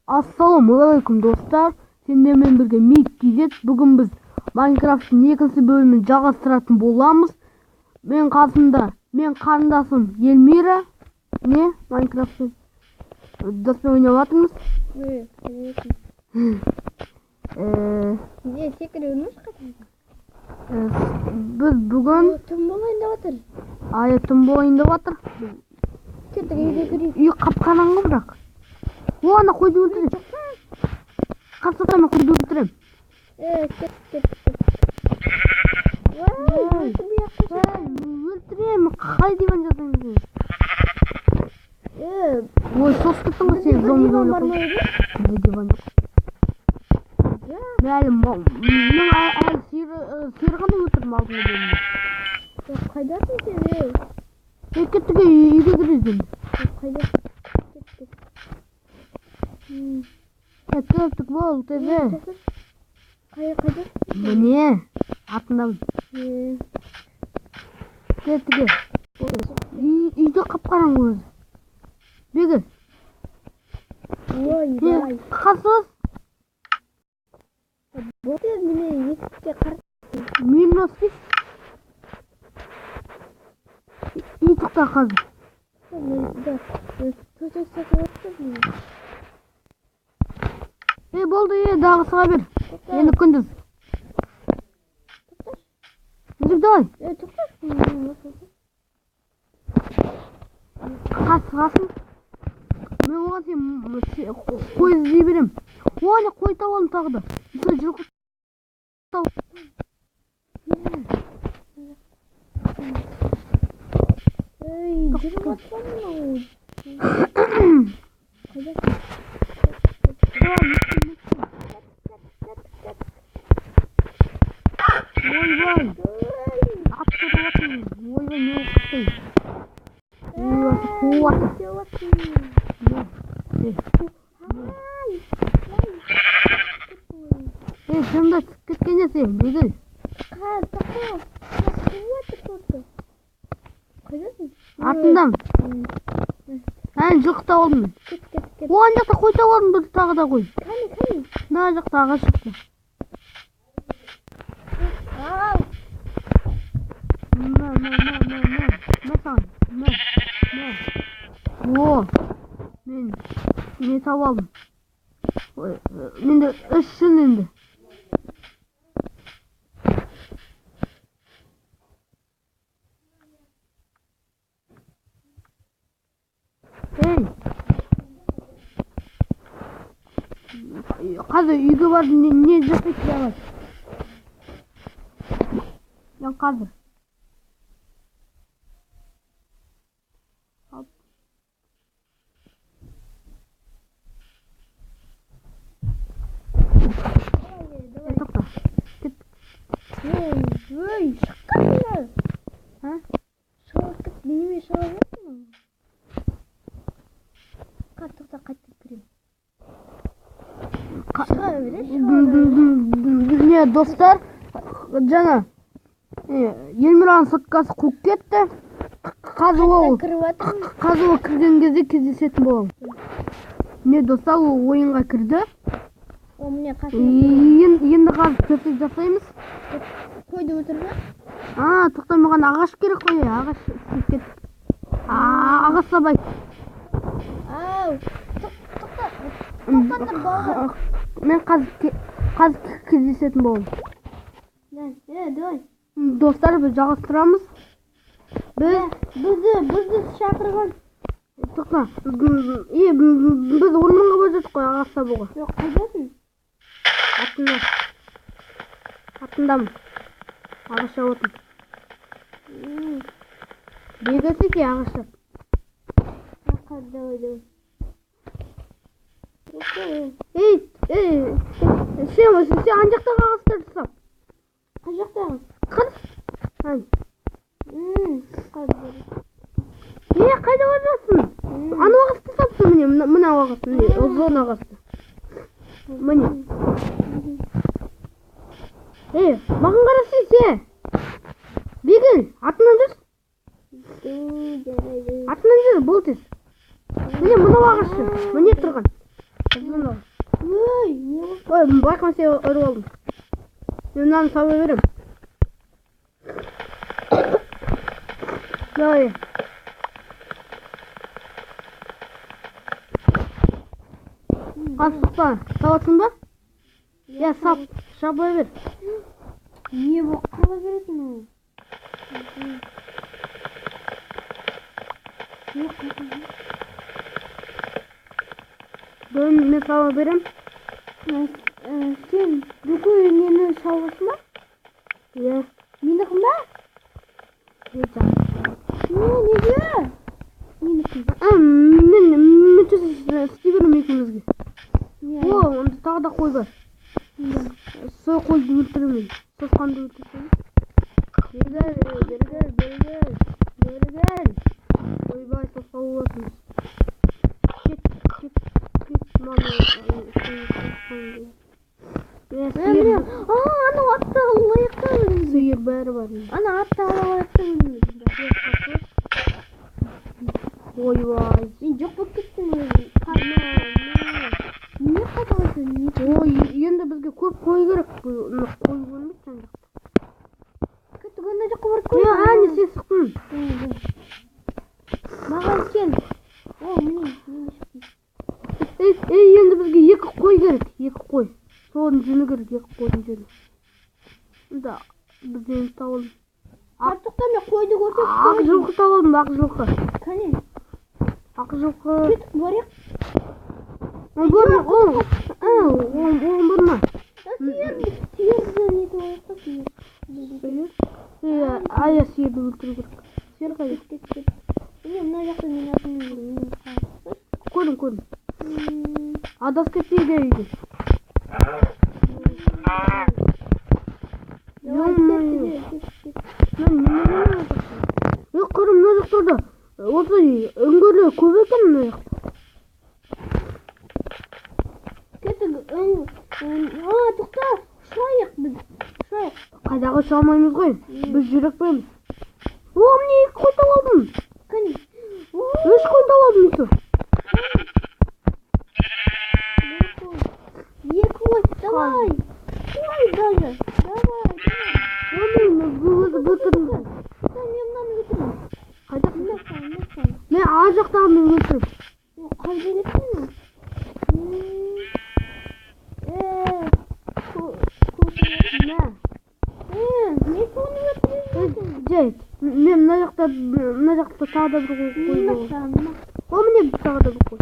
Ассалаумағалейкум достар, сендермен бірге Мик Кизет. Бүгін біз Майнкрафттың екінші бөлімін жалғастыратын боламыз. Мен қарындасым Елмира. Не? Майнкрафтты доспен ойнап жатырмыз. Не секіріп Біз бүгін түн болайында отыр. Түн болайында отыр. Үй қап-қараңғы бірақ. Ана қойды өлтірем. Қасықтан мен қойды өлтірем. Өлтірем. Қалай диван жасаймыз? Ой, соғыс кеттің ғой сен зомби ойнап. Диван жоқ. Мен әлі сиырғаны өлтірдім алдыңғы бөлімде. Қайдасың сен? Кеттіге үйге кіреді енді. Қайдасың? Кеттік бол, тезі. Қайда? Міне, артындамын. Кеттіге. Үйде қап-қараңғы өзі. Бегі. Ой. Қасыз. Болды мені есікке қарсы. Минус бес. Итықта қазір. Болды, дағысыға бер. Енді күндіз. Үзік давай. Қасығасын. Мен оған сен қой іздей берем. Оған қой табалым тағы да. Сол жылқы табалым. Жүріп атпадың. Şunda ketkenesi, Begül. Артындамын. Жылқы табалдым. Оған жақта қой табалдым, бір тағы да қой. Мына жақта ағаш шықты. Мен не табалдым. Менде үшін енді. Қазір үйге бар не жасайды давай. Мен қазір. Тоқта. Кеттік. Ой, шыққандар. Шығып кет, неме шығып жатырмын? Тоқта қайтып кірем. Не, достар, жаңа Елмираның соткасы қуып кетті. Қазір ол кірген кезде кездесетін болам. Не, достар, ол ойынға кірді. Енді қазір төсек жасаймыз. Қойды өлтірді? Тоқта, маған ағаш керек қой, ағаш істеп кеттік. Ағаш сабай. Мен қазір кездесетін болам. Давай. Достар, біз жалғастырамыз. Бізді шақырған. Тоқта, біз орманға бара жатық қой ағаш табуға. Жоқ, қайдасың? Артындамын. Ағаш жауатын. Бегесі ке ағаш жап. Давай. Сен ан жақтағы ағастарды сап. Қай жақтағы? Қыр. Қайда барасың? Ана ағасты сапсың міне, мына ағасты, ұзын ағасты. Міне. Маған қарасың сен. Бегіл, артынан жүр. Артынан жүр, бұл тез. Міне, мынау ағашы. Міне тұрған. Kızım. Ой, не olur. Oy, bakma sen örü oldum. Yundan sabah veririm. Böyle. Kasıklar. Savasın da? Ya sap. Sabah ver. Не bu kala verirsin o. Yok. Ben ne sabah veririm? Sen бүкіл нені саласың ба? Ya. Менікін ба? Yeter. Неге? Менікін. Ben istiyorum ikimizge. O, onu daha da koy var. Soy koy öldürmeyin. Sos kandı öldürmeyin. Beri gel. Oy bay sos kavulasınız. Git. Mami. Ана атты лайықтан. Sıyır beri var. Ана атты лайықтан. Oy vay. Мен жоқ болып кеттім өзім. Не қаталасың? Oy енді бізге көп қой керек. Қой көрмейді жан жақта. Кетті гонда жаққа барып қой. Ya anne sen sıktın. Маған сен. О, міне шықтым. Енді бізге екі қой керек. Екі қой. Соның жүні керек. Екі қойдың жүні. Да, бізден табылым. Артықта мен қойды көрсетіп Ақ жылқы табылым, ақ жылқы. Кәне. Ақ жылқы. Кетіп барайық. Оң бұрма. Сиырды нетіп алайық та сиыр. Ая сиырды өлтіру керек. Сиыр қайда? Міне мына жақта мен атыммен Көрдім. Адас кетпейді үйде. Көрім мына жақтарда. Осы үңгірлер көп екен мына жақта. Тоқта, ұшайық біз. Қайдағы ұша алмаймыз ғой. Біз жүрек береміз. Міне екі қой табалдым. Кәне. Үш қой табалдым екі. Екі қой, давай. Ой, даже. Давай. Бұтырмыз. Мен мынаны өтірмін. Қайда? Мынастан. Мен ар жақтағы мен өлтіріп. Қайда кеттің? Не соны өтірмін? Жайт. Мен мына жақта тағы да бір қой болды. О, міне тағы да бір қой.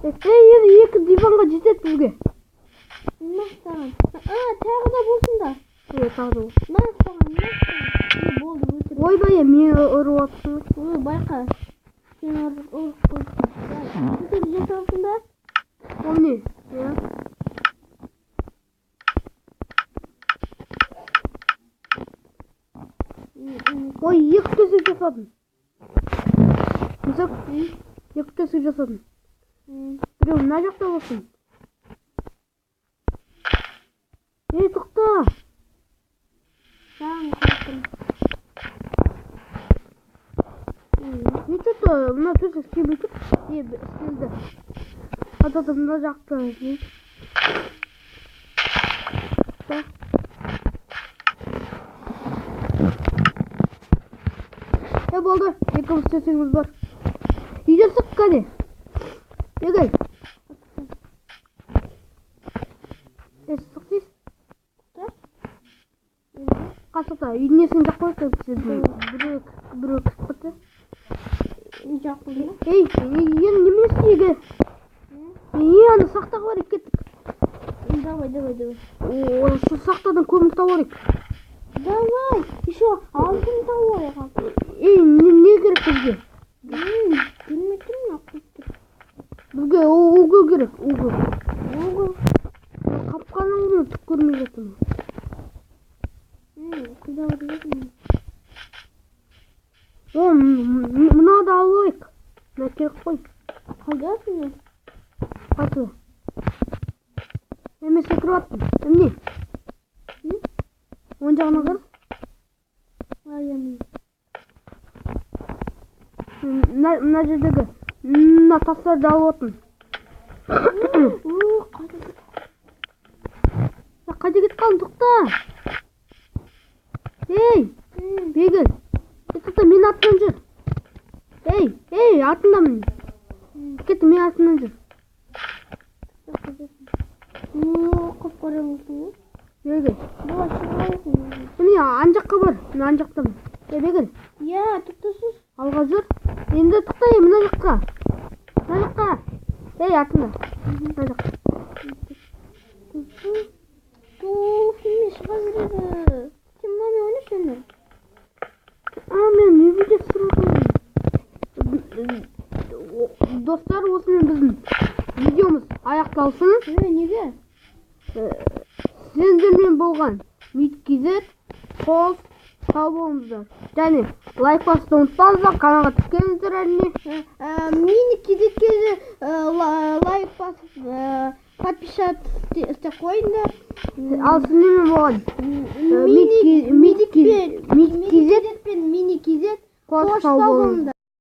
Енді екі диванға жетеді бізге. Тағы да болсын да. Тағы да болсын. Болды, өтіріп. Ойбай, мені ұрып атсың. Ой, байқа. Сен ұрып қойсын. Өтіріп жете алсын ба? О, міне. Ой, екі төсек жасадым. Екі төсек жасадым. Біреу мына жақта болсын. Тоқта. Саған қойсын. Что-то мына төсек істемей тұр. Істелді. Атады мына жақта. Болды. Екіміз төсегіміз бар. Үйде сық кәне. Егай. Сық дейсіз? Қасықта. Үйдінесін жақ қойып сіздің. Біреу кісіп бітті. Жақ қойды ма? Енді немесі еге? Аны сақтаға барайық кеттік. Давай. Şu сақтадан көмір табарайық. Давай. Еще алтын табарайық. Не керек бізге? Білмейтін ақылды. Бізге угол керек, угол. Қапқаныңды түк көрмей жатырмын. Қайда барайық? Мынауды алайық. Мына керек қой. Қайдасың? Қайсы? Мен секіріп аттым. Міне. Оң жағына қыр. Мына жердегі мына тастарды алып отын. Қайда кетіп қалдың, тоқта. Ей, бегіл. Тоқта, мен артынан жүр. Ей, артындамын. Кетті, мен артынан жүр. Қап-қара болсын. Бегіл. Болашық. Міне, ан жаққа бар. Мен ан жақтамын. Бегіл. Я, тоқтасыз. Алға жүр. Енді тоқта, мына жаққа. Мына жаққа. Ей, артында. Мына жаққа. Filmi шыға береді. Сен мынаны ойласаңдар. Мен не видео түсіріп достар, осымен біздің видеомыз аяқталсын. Неге? Сіздермен болған Мидкизет, қос, сау болыңыздар. Және лайк басуды ұмытпаңыздар, каналға тіркеліңіздер әрине. Мидкизетке лайк басып, подписаться істеп қойыңдар. Ал сіздермен болған Мидкизет пен Миникизет қос, сау болыңыздар.